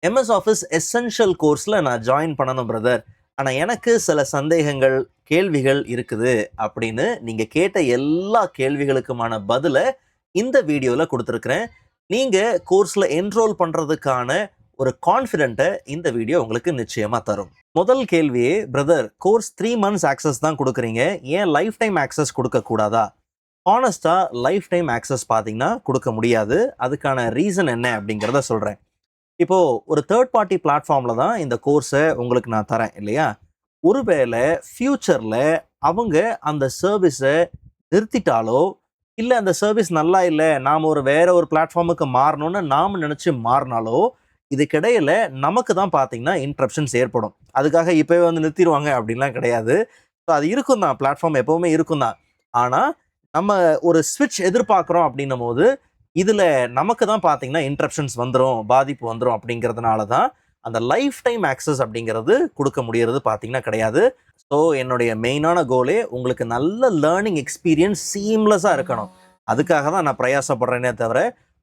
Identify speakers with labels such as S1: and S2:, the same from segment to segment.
S1: MS office essential கோர்ஸில் நான் join பண்ணணும் பிரதர். ஆனால் எனக்கு சில சந்தேகங்கள், கேள்விகள் இருக்குது அப்படின்னு நீங்கள் கேட்ட எல்லா கேள்விகளுக்குமான பதிலை இந்த வீடியோவில் கொடுத்துருக்குறேன். நீங்கள் கோர்ஸில் என்ரோல் பண்ணுறதுக்கான ஒரு கான்ஃபிடென்ட்டை இந்த வீடியோ உங்களுக்கு நிச்சயமாக தரும். முதல் கேள்வியே, பிரதர் கோர்ஸ் 3 months ஆக்சஸ் தான் கொடுக்குறீங்க, ஏன் லைஃப் டைம் ஆக்சஸ் கொடுக்கக்கூடாதா? ஹானஸ்ட்டாக லைஃப் டைம் ஆக்சஸ் பார்த்தீங்கன்னா கொடுக்க முடியாது. அதுக்கான ரீசன் என்ன அப்படிங்கிறத சொல்கிறேன். இப்போது ஒரு தேர்ட் பார்ட்டி பிளாட்ஃபார்மில் தான் இந்த கோர்ஸை உங்களுக்கு நான் தரேன் இல்லையா? ஒருவேளை ஃப்யூச்சரில் அவங்க அந்த சர்வீஸை நிறுத்திட்டாலோ, இல்லை அந்த சர்வீஸ் நல்லா இல்லை, நாம் வேற ஒரு பிளாட்ஃபார்முக்கு மாறணும்னு நாம் நினச்சி மாறினாலோ, இதுக்கிடையில் நமக்கு தான் பார்த்தீங்கன்னா இன்ட்ரப்ஷன்ஸ் ஏற்படும். அதுக்காக இப்போவே நிறுத்திடுவாங்க அப்படின்லாம் கிடையாது. ஸோ அது இருக்கும் தான், பிளாட்ஃபார்ம் எப்போவுமே இருக்கும் தான். ஆனால் நம்ம ஒரு ஸ்விட்ச் எதிர்பார்க்குறோம் அப்படின்னும் போது இதில் நமக்கு தான் பார்த்தீங்கன்னா இன்ட்ரப்ஷன்ஸ் வந்துடும், பாதிப்பு வந்துடும். அப்படிங்கிறதுனால தான் அந்த லைஃப் டைம் ஆக்சஸ் அப்படிங்கிறது கொடுக்க முடியறது பார்த்தீங்கன்னா கிடையாது. ஸோ என்னுடைய மெயினான கோலே உங்களுக்கு நல்ல லேர்னிங் எக்ஸ்பீரியன்ஸ் சீம்லெஸ்ஸாக இருக்கணும். அதுக்காக தான் நான் பிரயாசப்படுறேனே தவிர,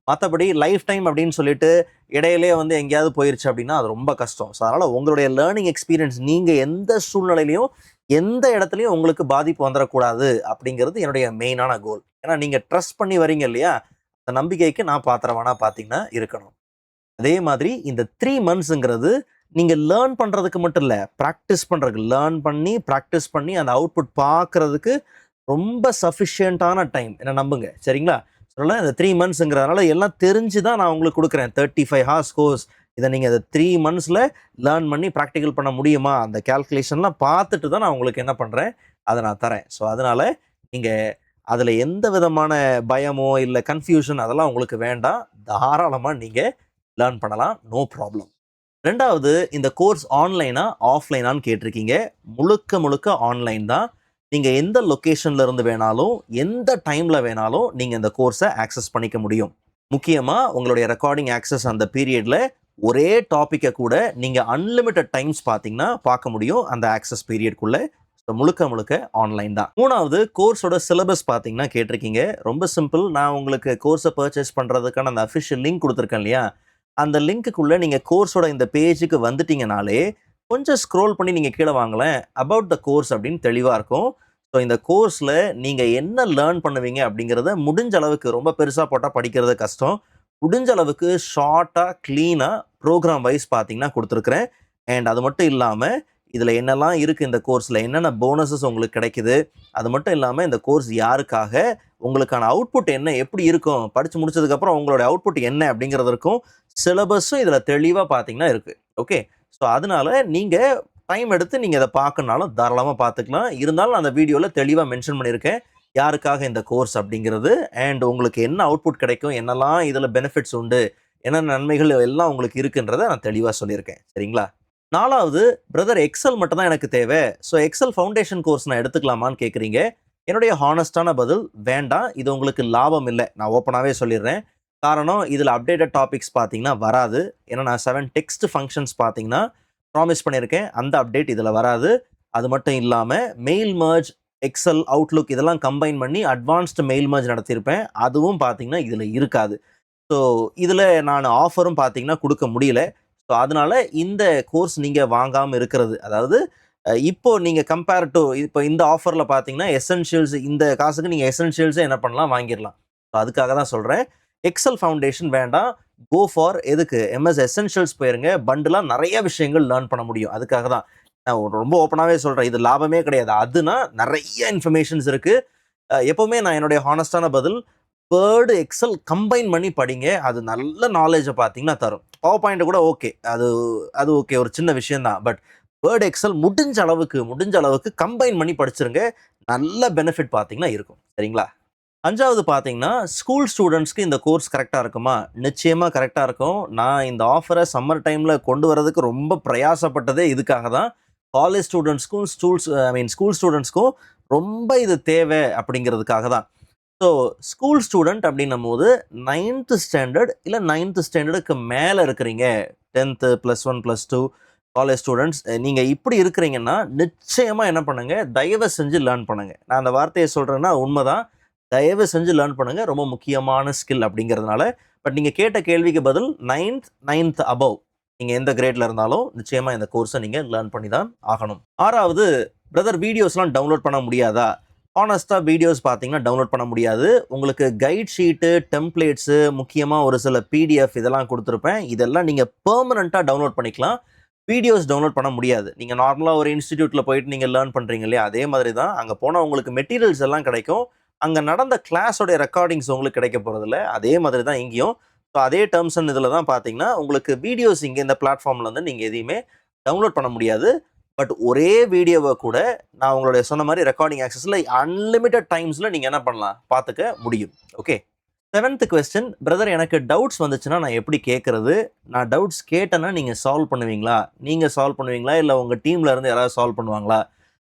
S1: மற்றபடி லைஃப் டைம் அப்படின்னு சொல்லிட்டு இடையிலே எங்கேயாவது போயிடுச்சு அப்படின்னா அது ரொம்ப கஷ்டம். ஸோ அதனால் உங்களுடைய லேர்னிங் எக்ஸ்பீரியன்ஸ் நீங்கள் எந்த சூழ்நிலையிலையும் எந்த இடத்துலையும் உங்களுக்கு பாதிப்பு வந்துடக்கூடாது அப்படிங்கிறது என்னுடைய மெயினான கோல். ஏன்னா நீங்கள் ட்ரஸ்ட் பண்ணி வரீங்க இல்லையா, அந்த நம்பிக்கைக்கு நான் பாத்திரமானா பார்த்தீங்கன்னா இருக்கணும். அதே மாதிரி இந்த 3 monthsங்கிறது நீங்கள் லேர்ன் பண்ணுறதுக்கு மட்டும் இல்லை, ப்ராக்டிஸ் பண்ணுறதுக்கு, லேர்ன் பண்ணி ப்ராக்டிஸ் பண்ணி அந்த அவுட்புட் பார்க்குறதுக்கு ரொம்ப சஃபிஷியண்ட்டான டைம். என்ன நம்புங்க, சரிங்களா? சொல்ல இந்த 3 monthsங்கிறதுனால எல்லாம் தெரிஞ்சு தான் நான் உங்களுக்கு கொடுக்குறேன். 35 hours கோர்ஸ். இதை நீங்கள் இந்த 3 monthsல லேர்ன் பண்ணி ப்ராக்டிக்கல் பண்ண முடியுமா, அந்த கேல்குலேஷன்லாம் பார்த்துட்டு தான் நான் உங்களுக்கு என்ன பண்ணுறேன், அதை நான் தரேன். ஸோ அதனால் நீங்கள் அதில் எந்த விதமான பயமோ இல்லை கன்ஃபியூஷன் அதெல்லாம் உங்களுக்கு வேண்டாம். தாராளமாக நீங்கள் லேர்ன் பண்ணலாம், நோ ப்ராப்ளம். ரெண்டாவது, இந்த கோர்ஸ் ஆன்லைனா ஆஃப்லைனான்னு கேட்டிருக்கீங்க. முழுக்க முழுக்க ஆன்லைன் தான். நீங்கள் எந்த லொக்கேஷனில் இருந்து வேணாலும் எந்த டைமில் வேணாலும் நீங்கள் இந்த கோர்ஸை ஆக்சஸ் பண்ணிக்க முடியும். முக்கியமாக உங்களுடைய ரெக்கார்டிங் ஆக்சஸ் அந்த பீரியடில் ஒரே டாப்பிக்கை கூட நீங்கள் அன்லிமிட்டட் டைம்ஸ் பார்த்தீங்கன்னா பார்க்க முடியும் அந்த ஆக்சஸ் பீரியட்குள்ளே. ஸோ முழுக்க முழுக்க ஆன்லைன் தான். மூணாவது, கோர்ஸோட சிலபஸ் பார்த்தீங்கன்னா கேட்டிருக்கீங்க. ரொம்ப சிம்பிள். நான் உங்களுக்கு கோர்ஸை பர்ச்சேஸ் பண்ணுறதுக்கான அந்த அஃபிஷியல் லிங்க் கொடுத்துருக்கேன் இல்லையா, அந்த லிங்க்குள்ளே நீங்கள் கோர்ஸோட இந்த பேஜுக்கு வந்துட்டீங்கனாலே கொஞ்சம் ஸ்க்ரோல் பண்ணி நீங்கள் கீழே வாங்கலேன், அபவுட் த கோர்ஸ் அப்படின்னு தெளிவாக இருக்கும். ஸோ இந்த கோர்ஸில் நீங்கள் என்ன லேர்ன் பண்ணுவீங்க அப்படிங்கிறத முடிஞ்ச அளவுக்கு, ரொம்ப பெருசாக போட்டால் படிக்கிறது கஷ்டம், முடிஞ்ச அளவுக்கு ஷார்ட்டாக க்ளீனாக ப்ரோக்ராம் வைஸ் பார்த்தீங்கன்னா கொடுத்துருக்குறேன். அண்ட் அது மட்டும் இல்லாமல் இதில் என்னெல்லாம் இருக்குது, இந்த கோர்ஸில் என்னென்ன போனஸஸ் உங்களுக்கு கிடைக்குது, அது மட்டும் இல்லாமல் இந்த கோர்ஸ் யாருக்காக, உங்களுக்கான அவுட்புட் என்ன, எப்படி இருக்கும், படித்து முடிச்சதுக்கப்புறம் உங்களோட அவுட்புட் என்ன அப்படிங்கிறது இருக்கும். சிலபஸும் இதில் தெளிவாக பார்த்தீங்கன்னா இருக்குது. ஓகே, ஸோ அதனால நீங்கள் டைம் எடுத்து நீங்கள் இதை பார்க்கணுனாலும் தாராளமாக பார்த்துக்கலாம். இருந்தாலும் அந்த வீடியோவில் தெளிவாக மென்ஷன் பண்ணியிருக்கேன் யாருக்காக இந்த கோர்ஸ் அப்படிங்கிறது, அண்ட் உங்களுக்கு என்ன அவுட்புட் கிடைக்கும், என்னெல்லாம் இதில் பெனிஃபிட்ஸ் உண்டு, என்னென்ன நன்மைகள் எல்லாம் உங்களுக்கு இருக்குன்றதை நான் தெளிவாக சொல்லியிருக்கேன். சரிங்களா? நாலாவது, பிரதர் எக்ஸல் மட்டும் தான் எனக்கு தேவை, ஸோ எக்ஸல் ஃபவுண்டேஷன் கோர்ஸ் நான் எடுத்துக்கலாமான்னு கேட்குறீங்க. என்னுடைய ஹானஸ்டான பதில், வேண்டாம். இது உங்களுக்கு லாபம் இல்லை, நான் ஓப்பனாகவே சொல்லிடுறேன். காரணம், இதில் அப்டேட்டட் டாபிக்ஸ் பார்த்தீங்கன்னா வராது. ஏன்னா நான் 7 டெக்ஸ்ட் ஃபங்க்ஷன்ஸ் பார்த்தீங்கன்னா ப்ராமிஸ் பண்ணியிருக்கேன், அந்த அப்டேட் இதில் வராது. அது மட்டும் இல்லாமல் மெயில் மர்ஜ், எக்ஸல், அவுட்லுக் இதெல்லாம் கம்பைன் பண்ணி அட்வான்ஸ்டு மெயில் மர்ஜ் நடத்தியிருப்பேன், அதுவும் பார்த்தீங்கன்னா இதில் இருக்காது. ஸோ இதில் நான் ஆஃபரும் பார்த்தீங்கன்னா கொடுக்க முடியல. ஸோ அதனால் இந்த கோர்ஸ் நீங்கள் வாங்காமல் இருக்கிறது, அதாவது இப்போது நீங்கள் கம்பேர் டு இப்போ இந்த ஆஃபரில் பார்த்தீங்கன்னா எசென்ஷியல்ஸ், இந்த காசுக்கு நீங்கள் எசென்ஷியல்ஸை என்ன பண்ணலாம், வாங்கிடலாம். ஸோ அதுக்காக தான் சொல்கிறேன். எக்ஸல் ஃபவுண்டேஷன் வேண்டாம், கோ ஃபார் எதுக்கு MS எசென்ஷியல்ஸ் போயிருங்க. பண்டிலாக நிறைய விஷயங்கள் லேர்ன் பண்ண முடியும். அதுக்காக தான் நான் ரொம்ப ஓப்பனாகவே சொல்கிறேன், இது லாபமே கிடையாது. அதுனா நிறைய இன்ஃபர்மேஷன்ஸ் இருக்குது. எப்போவுமே நான் என்னுடைய ஹானஸ்டான பதில், வேர்டு எக்ஸல் கம்பைன் பண்ணி படிங்க, அது நல்ல நாலேஜை பார்த்தீங்கன்னா தரும். பவர் பாயிண்ட் கூட ஓகே, அது ஓகே, ஒரு சின்ன விஷயந்தான். பட் வேர்டு எக்ஸல் முடிஞ்ச அளவுக்கு கம்பைன் பண்ணி படிச்சிருங்க, நல்ல பெனிஃபிட் பார்த்தீங்கன்னா இருக்கும். சரிங்களா? அஞ்சாவது பார்த்தீங்கன்னா, ஸ்கூல் ஸ்டூடெண்ட்ஸ்க்கு இந்த கோர்ஸ் கரெக்டாக இருக்குமா? நிச்சயமாக கரெக்டாக இருக்கும். நான் இந்த ஆஃபரை சம்மர் டைமில் கொண்டு வரதுக்கு ரொம்ப பிரயாசப்பட்டதே இதுக்காக தான். காலேஜ் ஸ்டூடெண்ட்ஸ்க்கும் ஸ்கூல் ஸ்டூடெண்ட்ஸ்க்கும் ரொம்ப இது தேவை அப்படிங்கிறதுக்காக தான். ஸோ ஸ்கூல் ஸ்டூடெண்ட் அப்படின்னும் போது 9th ஸ்டாண்டர்ட் இல்லை 9th ஸ்டாண்டர்டுக்கு மேலே இருக்கிறீங்க, 10th +1 +2 காலேஜ் ஸ்டூடெண்ட்ஸ், நீங்கள் இப்படி இருக்கிறீங்கன்னா நிச்சயமாக என்ன பண்ணுங்கள், தயவு செஞ்சு லேர்ன் பண்ணுங்கள். நான் அந்த வார்த்தையை சொல்கிறேன்னா உண்மைதான், தயவு செஞ்சு லேர்ன் பண்ணுங்கள், ரொம்ப முக்கியமான ஸ்கில் அப்படிங்கிறதுனால. பட் நீங்கள் கேட்ட கேள்விக்கு பதில் 9th அபவ், நீங்கள் எந்த கிரேடில் இருந்தாலும் நிச்சயமாக இந்த கோர்ஸை நீங்கள் லேர்ன் பண்ணி தான் ஆகணும். 6வது, பிரதர் வீடியோஸ்லாம் டவுன்லோட் பண்ண முடியாதா? ஹானஸ்ட்டாக வீடியோஸ் பார்த்தீங்கன்னா டவுன்லோட் பண்ண முடியாது. உங்களுக்கு கைட் ஷீட்டு, டெம்ப்ளேட்ஸு, முக்கியமாக ஒரு சில பிடிஎஃப் இதெல்லாம் கொடுத்துருப்பேன். இதெல்லாம் நீங்கள் பெர்மனண்ட்டாக டவுன்லோட் பண்ணிக்கலாம். வீடியோஸ் டவுன்லோட் பண்ண முடியாது. நீங்கள் நார்மலாக ஒரு இன்ஸ்டிடியூட்டில் போயிட்டு நீங்கள் லேர்ன் பண்ணுறீங்க இல்லையா, அதே மாதிரி தான் அங்கே போனால் உங்களுக்கு மெட்டீரியல்ஸ் எல்லாம் கிடைக்கும். அங்கே நடந்த கிளாஸோடைய ரெக்கார்டிங்ஸ் உங்களுக்கு கிடைக்க போகிறதில்ல. அதே மாதிரி தான் இங்கேயும். ஸோ அதே டேர்ம்ஸ் அண்ட் இதில் தான் பார்த்தீங்கன்னா உங்களுக்கு வீடியோஸ் இங்கே இந்த பிளாட்ஃபார்மில் வந்து நீங்கள் எதையுமே டவுன்லோட் பண்ண முடியாது. பட் ஒரே வீடியோவை கூட நான் உங்களுடைய சொன்ன மாதிரி ரெக்கார்டிங் ஆக்சஸில் அன்லிமிட்டட் டைம்ஸில் நீங்கள் என்ன பண்ணலாம், பார்த்துக்க முடியும். ஓகே. 7th கொஸ்டின், பிரதர் எனக்கு டவுட்ஸ் வந்துச்சுன்னா நான் எப்படி கேட்குறது? நான் டவுட்ஸ் கேட்டேன்னா நீங்கள் சால்வ் பண்ணுவீங்களா? நீங்கள் சால்வ் பண்ணுவீங்களா இல்லை உங்கள் டீமில் இருந்து யாராவது சால்வ் பண்ணுவாங்களா?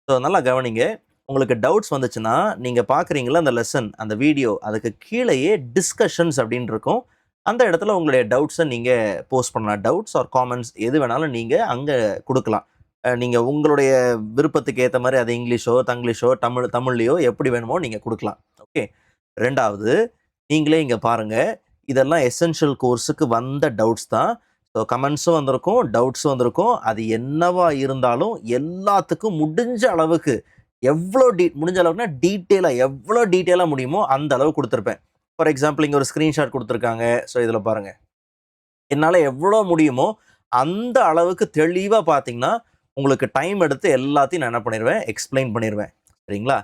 S1: ஸோ நல்லா கவனிங்க. உங்களுக்கு டவுட்ஸ் வந்துச்சுன்னா நீங்கள் பார்க்குறீங்களா அந்த லெசன், அந்த வீடியோ, அதுக்கு கீழேயே டிஸ்கஷன்ஸ் அப்படின்னு இருக்கும். அந்த இடத்துல உங்களுடைய டவுட்ஸை நீங்கள் போஸ்ட் பண்ணலாம். டவுட்ஸ் ஆர் காமெண்ட்ஸ் எது வேணாலும் நீங்கள் அங்கே கொடுக்கலாம். நீங்கள் உங்களுடைய விருப்பத்துக்கு ஏற்ற மாதிரி அது இங்கிலீஷோ தங்கிலீஷோ தமிழ்லையோ எப்படி வேணுமோ நீங்கள் கொடுக்கலாம். ஓகே. 2வது, நீங்களே இங்கே பாருங்கள், இதெல்லாம் எசென்ஷியல் கோர்ஸுக்கு வந்த டவுட்ஸ் தான். ஸோ கமெண்ட்ஸும் வந்திருக்கும், டவுட்ஸும் வந்திருக்கும். அது என்னவா இருந்தாலும் எல்லாத்துக்கும் முடிஞ்ச அளவுக்கு முடிஞ்ச அளவுக்குனா எவ்வளோ டீட்டெயிலாக முடியுமோ அந்த அளவு கொடுத்துருப்பேன். ஃபார் எக்ஸாம்பிள் இங்கே ஒரு ஸ்க்ரீன்ஷாட் கொடுத்துருக்காங்க. ஸோ இதில் பாருங்கள், என்னால் எவ்வளோ முடியுமோ அந்த அளவுக்கு தெளிவாக பார்த்தீங்கன்னா உங்களுக்கு டைம் எடுத்து எல்லாத்தையும் நான் என்ன பண்ணிடுவேன், எக்ஸ்பிளைன் பண்ணிடுவேன். சரிங்களா?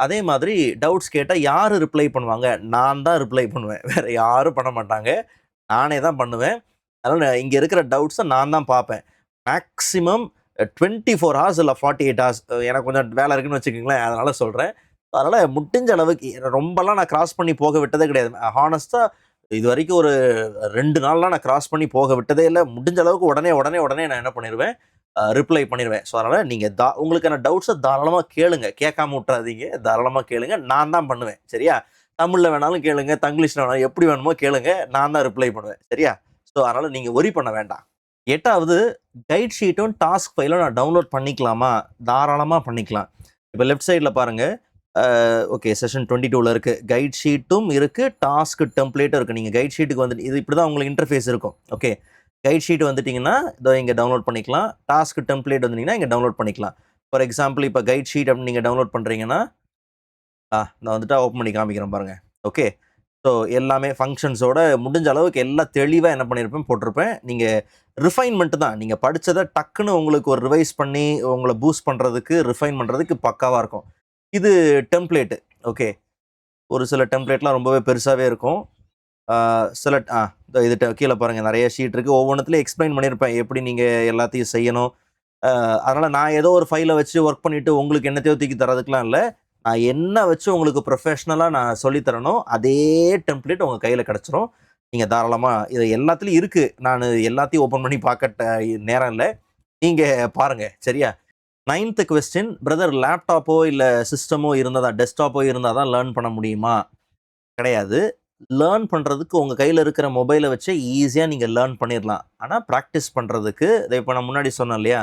S1: அதே மாதிரி டவுட்ஸ் கேட்டால் யார் ரிப்ளை பண்ணுவாங்க? நான் தான் ரிப்ளை பண்ணுவேன். வேறு யாரும் பண்ண மாட்டாங்க, நானே தான் பண்ணுவேன். அதனால் இங்கே இருக்கிற டவுட்ஸை நான் தான் பார்ப்பேன். மேக்ஸிமம் 24 hours இல்லை 48 hours. எனக்கு கொஞ்சம் வேலை இருக்குன்னு வச்சுக்கோங்களேன், அதனால் சொல்கிறேன். அதனால் முடிஞ்ச அளவுக்கு ரொம்பலாம் நான் கிராஸ் பண்ணி போக விட்டதே கிடையாது. ஹானஸ்ட்டாக இது வரைக்கும் ஒரு 2 நாள்லாம் நான் கிராஸ் பண்ணி போக விட்டதே இல்லை. முடிஞ்ச அளவுக்கு உடனே நான் என்ன பண்ணிடுவேன், ரிப்ளை பண்ணிடுவேன். ஸோ அதனால் நீங்கள் உங்களுக்கான டவுட்ஸை தாராளமாக கேளுங்க, கேட்காம விட்றாதீங்க, தாராளமாக கேளுங்க. நான் தான் பண்ணுவேன். சரியா? தமிழில் வேணாலும் கேளுங்க, தங்கிலீஷில் வேணாலும், எப்படி வேணுமோ கேளுங்க, நான் தான் ரிப்ளை பண்ணுவேன். சரியா? ஸோ அதனால் நீங்கள் ஒரி பண்ண வேண்டாம். 8வது, கைட் ஷீட்டும் டாஸ்க் ஃபைலும் நான் டவுன்லோட் பண்ணிக்கலாமா? தாராளமாக பண்ணிக்கலாம். இப்போ லெஃப்ட் சைடில் பாருங்கள், ஓகே, செஷன் 22ல் இருக்குது. கைட் ஷீட்டும் இருக்குது, டாஸ்க் டெம்ப்ளேட்டும் இருக்குது. நீங்கள் கைட் ஷீட்டுக்கு வந்துட்டு இது இப்படி தான் உங்களுக்கு இன்டர்ஃபேஸ் இருக்கும். ஓகே. கைட் ஷீட் வந்துட்டிங்கன்னா இதோ இங்கே டவுன்லோட் பண்ணிக்கலாம். டாஸ்க் டெம்ப்ளேட் வந்துட்டிங்கன்னா இங்கே டவுன்லோட் பண்ணிக்கலாம். ஃபார் எக்ஸாம்பிள் இப்போ கைட் ஷீட் அப்படின்னு நீங்கள் டவுன்லோட் பண்ணுறீங்கன்னா நான் வந்துட்டு ஓப்பன் பண்ணி காமிக்கிறேன் பாருங்கள். ஓகே. ஸோ எல்லாமே ஃபங்க்ஷன்ஸோட முடிஞ்ச அளவுக்கு எல்லாம் தெளிவாக என்ன பண்ணியிருப்பேன், போட்டிருப்பேன். நீங்கள் ரிஃபைன்மெண்ட்டு தான், நீங்கள் படித்ததை டக்குன்னு உங்களுக்கு ஒரு ரிவைஸ் பண்ணி உங்களை பூஸ்ட் பண்ணுறதுக்கு, ரிஃபைன் பண்ணுறதுக்கு பக்காவாக இருக்கும். இது டெம்ப்ளேட்டு. ஓகே. ஒரு சில டெம்ப்ளேட்லாம் ரொம்பவே பெருசாகவே இருக்கும். சில இது கீழே பாருங்கள், நிறைய ஷீட் இருக்குது. ஒவ்வொன்றுத்துலேயும் எக்ஸ்பிளைன் பண்ணியிருப்பேன் எப்படி நீங்கள் எல்லாத்தையும் செய்யணும். அதனால் நான் ஏதோ ஒரு ஃபைலை வச்சு ஒர்க் பண்ணிவிட்டு உங்களுக்கு என்னத்தையோ தூக்கி தரதுக்கெலாம் இல்லை. நான் என்ன வச்சு உங்களுக்கு ப்ரொஃபஷ்னலாக நான் சொல்லித்தரணும், அதே டெம்ப்ளேட் உங்கள் கையில் கிடச்சிரும். நீங்கள் தாராளமாக இது எல்லாத்துலேயும் இருக்குது. நான் எல்லாத்தையும் ஓப்பன் பண்ணி பார்க்க நேரம் இல்லை, நீங்கள் பாருங்கள். சரியா? 9th கொஸ்டின், பிரதர் லேப்டாப்போ இல்லை சிஸ்டமோ இருந்தால் தான், டெஸ்க்டாப்போ இருந்தால் தான் லேர்ன் பண்ண முடியுமா? கிடையாது. லேர்ன் பண்ணுறதுக்கு உங்கள் கையில் இருக்கிற மொபைலை வச்சு ஈஸியாக நீங்கள் லேர்ன் பண்ணிடலாம். ஆனால் ப்ராக்டிஸ் பண்ணுறதுக்கு இதை இப்போ நான் முன்னாடி சொன்னேன் இல்லையா,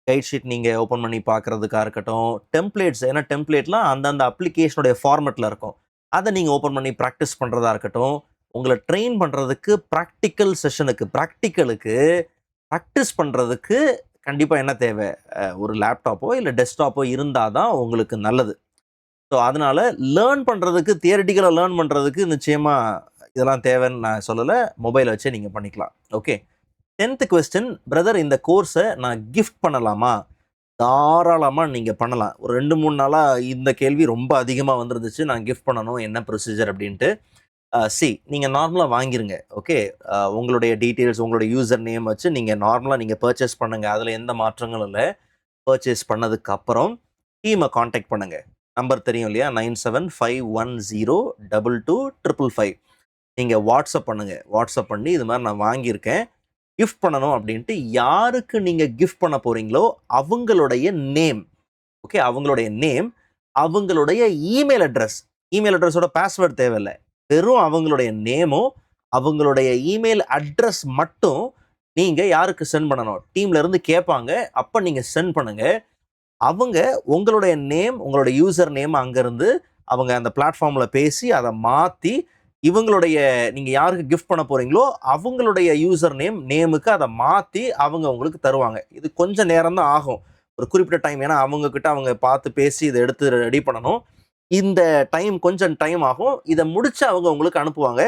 S1: கைட் ஷீட் நீங்கள் ஓப்பன் பண்ணி பார்க்குறதுக்காக இருக்கட்டும், டெம்ப்ளேட்ஸ், ஏன்னா டெம்ப்ளேட்லாம் அந்தந்த அப்ளிகேஷனுடைய ஃபார்மெட்டில் இருக்கும். அதை நீங்கள் ஓப்பன் பண்ணி ப்ராக்டிஸ் பண்ணுறதா இருக்கட்டும், உங்களை ட்ரெயின் பண்ணுறதுக்கு ப்ராக்டிக்கல் செஷனுக்கு, ப்ராக்டிக்கலுக்கு ப்ராக்டிஸ் பண்ணுறதுக்கு கண்டிப்பாக என்ன தேவை, ஒரு லேப்டாப்போ இல்லை டெஸ்க்டாப்போ இருந்தால் தான் உங்களுக்கு நல்லது. ஸோ அதனால் லேர்ன் பண்ணுறதுக்கு, தியரிட்டிக்கலாக லேர்ன் பண்ணுறதுக்கு நிச்சயமாக இதெல்லாம் தேவைன்னு நான் சொல்லலை, மொபைலை வச்சே நீங்கள் பண்ணிக்கலாம். ஓகே. 10th கொஸ்டின், பிரதர் இந்த கோர்ஸை நான் கிஃப்ட் பண்ணலாமா? தாராளமாக நீங்கள் பண்ணலாம். ஒரு 2-3 நாளாக இந்த கேள்வி ரொம்ப அதிகமாக வந்துருந்துச்சு, நான் கிஃப்ட் பண்ணணும், என்ன ப்ரொசீஜர் அப்படின்ட்டு. நீங்கள் நார்மலாக வாங்கிருங்க. ஓகே. உங்களுடைய டீட்டெயில்ஸ், உங்களுடைய யூசர் நேம் வச்சு நீங்கள் நார்மலாக நீங்கள் பர்ச்சேஸ் பண்ணுங்கள், அதில் எந்த மாற்றங்களும் இல்லை. பர்ச்சேஸ் பண்ணதுக்கப்புறம் டீமை காண்டாக்ட் பண்ணுங்கள். நம்பர் தெரியும் இல்லையா, 9751022555. நீங்கள் வாட்ஸ்அப் பண்ணுங்கள். வாட்ஸ்அப் பண்ணி இது மாதிரி நான் வாங்கியிருக்கேன், கிஃப்ட் பண்ணணும் அப்படின்ட்டு. யாருக்கு நீங்கள் கிஃப்ட் பண்ண போகிறீங்களோ அவங்களுடைய நேம், ஓகே, அவங்களுடைய நேம், அவங்களுடைய இமெயில் அட்ரஸோட பாஸ்வேர்டு தேவையில்லை. வெறும் அவங்களுடைய நேமும் அவங்களுடைய இமெயில் அட்ரஸ் மட்டும் நீங்கள் யாருக்கு சென்ட் பண்ணணும், டீம்ல இருந்து கேட்பாங்க, அப்போ நீங்கள் சென்ட் பண்ணுங்கள். அவங்க உங்களுடைய நேம், உங்களுடைய யூசர் நேம் அங்கேருந்து அவங்க அந்த பிளாட்ஃபார்மில் பேசி அதை மாற்றி இவங்களுடைய நீங்கள் யாருக்கு கிஃப்ட் பண்ண போகிறீங்களோ அவங்களுடைய யூசர் நேமுக்கு அதை மாற்றி அவங்க உங்களுக்கு தருவாங்க. இது கொஞ்சம் நேரம் தான் ஆகும், ஒரு குறிப்பிட்ட டைம். ஏன்னா அவங்கக்கிட்ட அவங்க பார்த்து பேசி இதை எடுத்து ரெடி பண்ணணும். இந்த கொஞ்சம் டைம் ஆகும். இதை முடிச்சு அவங்க உங்களுக்கு அனுப்புவாங்க.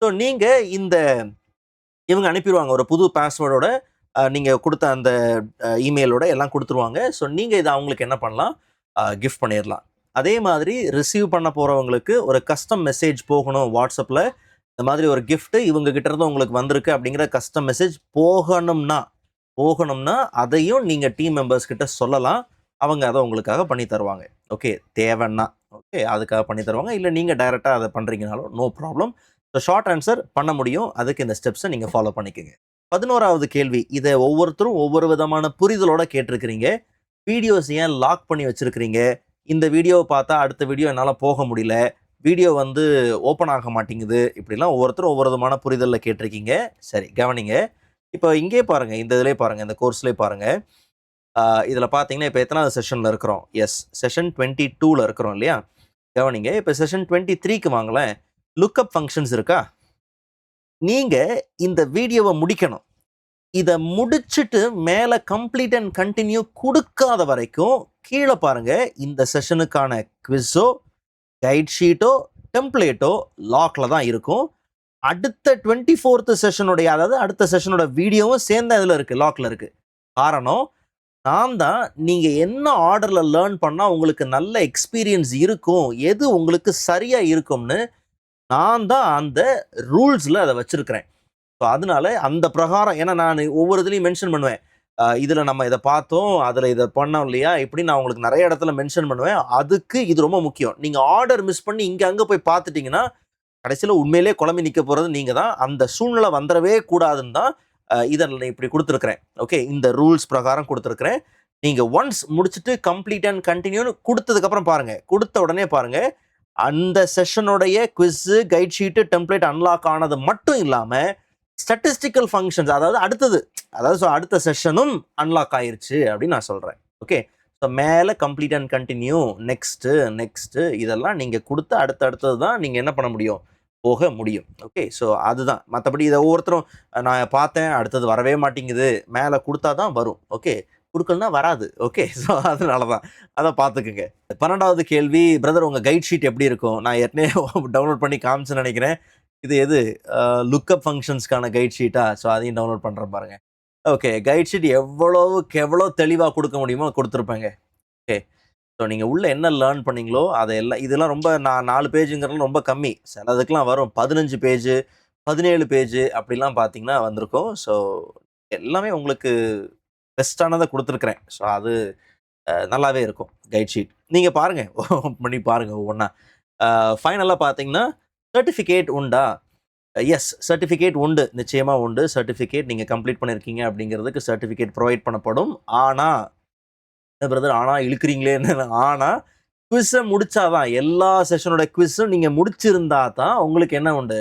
S1: ஸோ நீங்கள் இவங்க அனுப்பிடுவாங்க ஒரு புது பாஸ்வேர்டோட, நீங்கள் கொடுத்த அந்த இமெயிலோட எல்லாம் கொடுத்துருவாங்க. ஸோ நீங்கள் இதை அவங்களுக்கு என்ன பண்ணலாம், கிஃப்ட் பண்ணிடலாம். அதே மாதிரி ரிசீவ் பண்ண போகிறவங்களுக்கு ஒரு கஸ்டம் மெசேஜ் போகணும் வாட்ஸ்அப்பில், இந்த மாதிரி ஒரு கிஃப்ட்டு இவங்க கிட்ட இருந்து உங்களுக்கு வந்திருக்கு அப்படிங்கிற கஸ்டம் மெசேஜ் போகணும்னா அதையும் நீங்கள் டீம் மெம்பர்ஸ் கிட்ட சொல்லலாம். அவங்க அதை உங்களுக்காக பண்ணி தருவாங்க. ஓகே, தேவைன்னா ஓகே அதுக்காக பண்ணி தருவாங்க. இல்லை நீங்கள் டைரெக்டாக அதை பண்ணுறீங்கனாலும் no problem. So short answer பண்ண முடியும். அதுக்கு இந்த ஸ்டெப்ஸை நீங்கள் ஃபாலோ பண்ணிக்கோங்க. 11வது கேள்வி, இதை ஒவ்வொருத்தரும் ஒவ்வொரு விதமான புரிதலோட கேட்டிருக்கிறீங்க. வீடியோஸ் ஏன் லாக் பண்ணி வச்சுருக்கிறீங்க, இந்த வீடியோவை பார்த்தா அடுத்த வீடியோ என்னால் போக முடியல, வீடியோ ஓப்பன் ஆக மாட்டேங்குது, இப்படிலாம் ஒவ்வொருத்தரும் ஒவ்வொரு விதமான புரிதலில் கேட்டிருக்கீங்க. சரி, கவனிங்க. இப்போ இங்கே பாருங்கள், இந்த இதிலே பாருங்கள், இந்த கோர்ஸ்லேயே பாருங்கள். இதில் பார்த்தீங்கன்னா இப்போ எத்தனாவது செஷனில் இருக்கிறோம்? எஸ், செஷன் 22ல் இருக்கிறோம் இல்லையா? கவனிங்க. இப்போ செஷன் 23க்கு வாங்களேன். லுக்கப் ஃபங்க்ஷன்ஸ் இருக்கா? நீங்கள் இந்த வீடியோவை முடிக்கணும். இதை முடிச்சுட்டு மேலே கம்ப்ளீட் அண்ட் கண்டினியூ கொடுக்காத வரைக்கும் கீழே பாருங்க, இந்த செஷனுக்கான குவிஸோ கைட் ஷீட்டோ டெம்ப்ளேட்டோ லாக்ல தான் இருக்கும். அடுத்த 24th செஷனுடைய, அதாவது அடுத்த செஷனோட வீடியோவும் சேர்ந்த இதில் இருக்குது, லாக்ல இருக்குது. காரணம், நான் தான் நீங்கள் என்ன ஆர்டரில் லேர்ன் பண்ணால் உங்களுக்கு நல்ல எக்ஸ்பீரியன்ஸ் இருக்கும், எது உங்களுக்கு சரியாக இருக்கும்னு நான் தான் அந்த ரூல்ஸில் அதை வச்சுருக்கிறேன். ஸோ அதனால அந்த பிரகாரம், ஏன்னா நான் ஒவ்வொரு இதுலையும் மென்ஷன் பண்ணுவேன், இதில் நம்ம இதை பார்த்தோம், அதில் இதை பண்ணோம் இல்லையா, இப்படி நான் உங்களுக்கு நிறைய இடத்துல மென்ஷன் பண்ணுவேன். அதுக்கு இது ரொம்ப முக்கியம். நீங்கள் ஆர்டர் மிஸ் பண்ணி அங்கே போய் பார்த்துட்டிங்கன்னா கடைசியில் உண்மையிலே குழம்பி நிற்க போகிறது நீங்கள் தான். அந்த சூழ்நிலை வந்துடவே கூடாதுன்னு தான் இதில் இப்படி கொடுத்துருக்குறேன். ஓகே, இந்த ரூல்ஸ் பிரகாரம் கொடுத்துருக்குறேன். நீங்கள் ஒன்ஸ் முடிச்சுட்டு கம்ப்ளீட் அண்ட் கண்டினியூன்னு கொடுத்ததுக்கப்புறம் பாருங்கள், கொடுத்த உடனே பாருங்கள், அந்த செஷனுடைய quiz guide sheet template unlock ஆனது மட்டும் இல்லாமல் ஸ்டாட்டிஸ்டிக்கல் ஃபங்க்ஷன்ஸ், அதாவது அடுத்த செஷனும் அன்லாக் ஆயிருச்சு அப்படின்னு நான் சொல்கிறேன். ஓகே, ஸோ மேலே கம்ப்ளீட் அண்ட் கண்டினியூ, நெக்ஸ்ட்டு இதெல்லாம் நீங்கள் கொடுத்து அடுத்தது தான் நீங்கள் என்ன பண்ண முடியும், போக முடியும். ஓகே, ஸோ அதுதான். மற்றபடி இதை ஒவ்வொருத்தரும் நான் பார்த்தேன் அடுத்தது வரவே மாட்டேங்குது, மேலே கொடுத்தா தான் வரும், ஓகே கொடுக்கலனா வராது. ஓகே, ஸோ அதனால தான் அதை பார்த்துக்குங்க. 12வது கேள்வி, பிரதர் உங்கள் கைட் ஷீட் எப்படி இருக்கும்? நான் ஏற்கனவே டவுன்லோட் பண்ணி காமிச்சுன்னு நினைக்கிறேன். இது எது, லுக்கப் ஃபங்க்ஷன்ஸ்க்கான கைட் ஷீட்டா? ஸோ அதையும் டவுன்லோட் பண்ணுறேன் பாருங்கள். ஓகே, கைட் ஷீட் எவ்வளோ தெளிவாக கொடுக்க முடியுமோ கொடுத்துருப்பேங்க. ஓகே, ஸோ நீங்கள் உள்ளே என்ன லேர்ன் பண்ணீங்களோ அதையெல்லாம், இதெல்லாம் ரொம்ப 4 பேஜுங்கிறது ரொம்ப கம்மி. சிலதுக்கெலாம் வரும் 15 பேஜு 17 பேஜு அப்படிலாம் பார்த்தீங்கன்னா வந்திருக்கும். ஸோ எல்லாமே உங்களுக்கு பெஸ்ட்டானதை கொடுத்துருக்குறேன். ஸோ அது நல்லாவே இருக்கும் கைட் ஷீட். நீங்கள் பாருங்கள், பண்ணி பாருங்கள் ஒவ்வொன்றா. ஃபைனலாக பார்த்தீங்கன்னா சர்டிஃபிகேட் உண்டா? எஸ், சர்டிஃபிகேட் உண்டு, நிச்சயமாக உண்டு. சர்டிஃபிகேட் நீங்கள் கம்ப்ளீட் பண்ணியிருக்கீங்க அப்படிங்கிறதுக்கு சர்டிஃபிகேட் ப்ரொவைட் பண்ணப்படும். ஆனால் பிரதர் ஆனால் இழுக்கிறீங்களேன்னு, ஆனால் குவிஸை முடிச்சாதான், எல்லா செஷனோட குவிஸும் நீங்கள் முடிச்சிருந்தா தான் உங்களுக்கு என்ன உண்டு,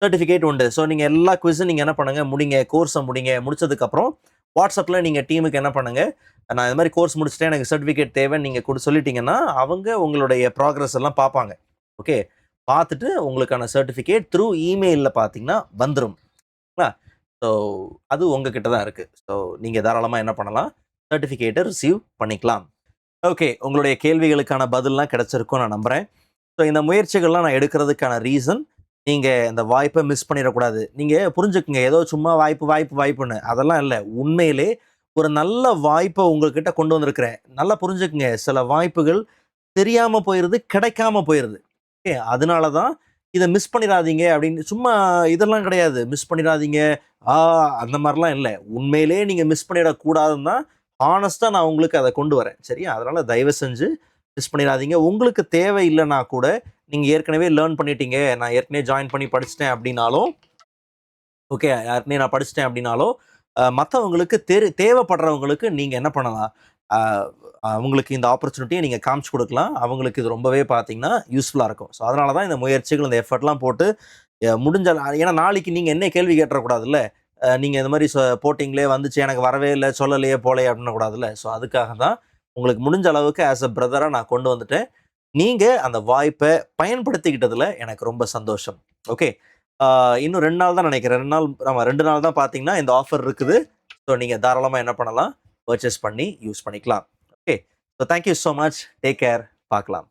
S1: சர்டிஃபிகேட் உண்டு. ஸோ நீங்கள் எல்லா குவிஸும் நீங்கள் என்ன பண்ணுங்கள், முடிங்க, கோர்ஸை முடிச்சதுக்கப்புறம் வாட்ஸ்அப்பில் நீங்கள் டீமுக்கு என்ன பண்ணுங்கள், நான் இது மாதிரி கோர்ஸ் முடிச்சுட்டேன் எனக்கு சர்டிஃபிகேட் தேவைன்னு நீங்கள் சொல்லிட்டீங்கன்னா அவங்க உங்களுடைய ப்ராக்ரஸ் எல்லாம் பார்ப்பாங்க. ஓகே, பார்த்துட்டு உங்களுக்கான சர்டிஃபிகேட் த்ரூ இமெயிலில் பார்த்தீங்கன்னா வந்துடும். ஸோ அது உங்ககிட்ட தான் இருக்குது. ஸோ நீங்கள் தாராளமாக என்ன பண்ணலாம், சர்டிஃபிகேட்டை ரிசீவ் பண்ணிக்கலாம். ஓகே, உங்களுடைய கேள்விகளுக்கான பதிலெலாம் கிடச்சிருக்கும் நான் நம்புகிறேன். ஸோ இந்த முயற்சிகள்லாம் நான் எடுக்கிறதுக்கான ரீசன், நீங்கள் இந்த வாய்ப்பை மிஸ் பண்ணிடக்கூடாது. நீங்கள் புரிஞ்சுக்குங்க, ஏதோ சும்மா வாய்ப்புன்னு அதெல்லாம் இல்லை. உண்மையிலே ஒரு நல்ல வாய்ப்பை உங்கள்கிட்ட கொண்டு வந்திருக்கிறேன். நல்லா புரிஞ்சுக்குங்க, சில வாய்ப்புகள் தெரியாமல் போயிடுது, கிடைக்காம போயிடுது. ஓகே, அதனால தான் இதை மிஸ் பண்ணிடாதீங்க அப்படின்னு, சும்மா இதெல்லாம் கிடையாது, மிஸ் பண்ணிடாதீங்க அந்த மாதிரிலாம் இல்லை. உண்மையிலே நீங்கள் மிஸ் பண்ணிடக்கூடாதுன்னு தான் ஹானஸ்ட்டாக நான் உங்களுக்கு அதை கொண்டு வரேன். சரியா? அதனால் தயவு செஞ்சு மிஸ் பண்ணிடாதீங்க. உங்களுக்கு தேவை இல்லைன்னா கூட, நீங்கள் ஏற்கனவே லேர்ன் பண்ணிட்டீங்க, நான் ஏற்கனவே ஜாயின் பண்ணி படிச்சிட்டேன் அப்படின்னாலும், ஓகே ஏற்கனவே நான் படிச்சிட்டேன் அப்படின்னாலும், மற்றவங்களுக்கு தேவைப்படுறவங்களுக்கு நீங்கள் என்ன பண்ணலாம், அவங்களுக்கு இந்த ஆப்பர்ச்சுனிட்டியை நீங்கள் காமிச்சு கொடுக்கலாம். அவங்களுக்கு இது ரொம்பவே பார்த்தீங்கன்னா யூஸ்ஃபுல்லாக இருக்கும். ஸோ அதனால தான் இந்த முயற்சிகள், இந்த எஃபர்ட்லாம் போட்டு முடிஞ்ச, ஏன்னா நாளைக்கு நீங்கள் என்ன கேள்வி கேட்டுறக்கூடாதுல்ல, நீங்கள் இந்த மாதிரி போட்டிங்களே வந்துச்சு எனக்கு வரவே இல்லை, சொல்லலையே போலையே அப்படின்னு கூடாதுல்ல. ஸோ அதுக்காக தான் உங்களுக்கு முடிஞ்ச அளவுக்கு ஆஸ் அ பிரதராக நான் கொண்டு வந்துட்டேன். நீங்கள் அந்த வாய்ப்பை பயன்படுத்திக்கிட்டதில் எனக்கு ரொம்ப சந்தோஷம். ஓகே. இன்னும் 2 நாள் தான் நினைக்கிறேன். 2 நாள் தான் பார்த்தீங்கன்னா இந்த ஆஃபர் இருக்குது. ஸோ நீங்கள் தாராளமாக என்ன பண்ணலாம், பர்ச்சேஸ் பண்ணி யூஸ் பண்ணிக்கலாம். Okay. So thank you so much. Take care. பார்க்கலாம்.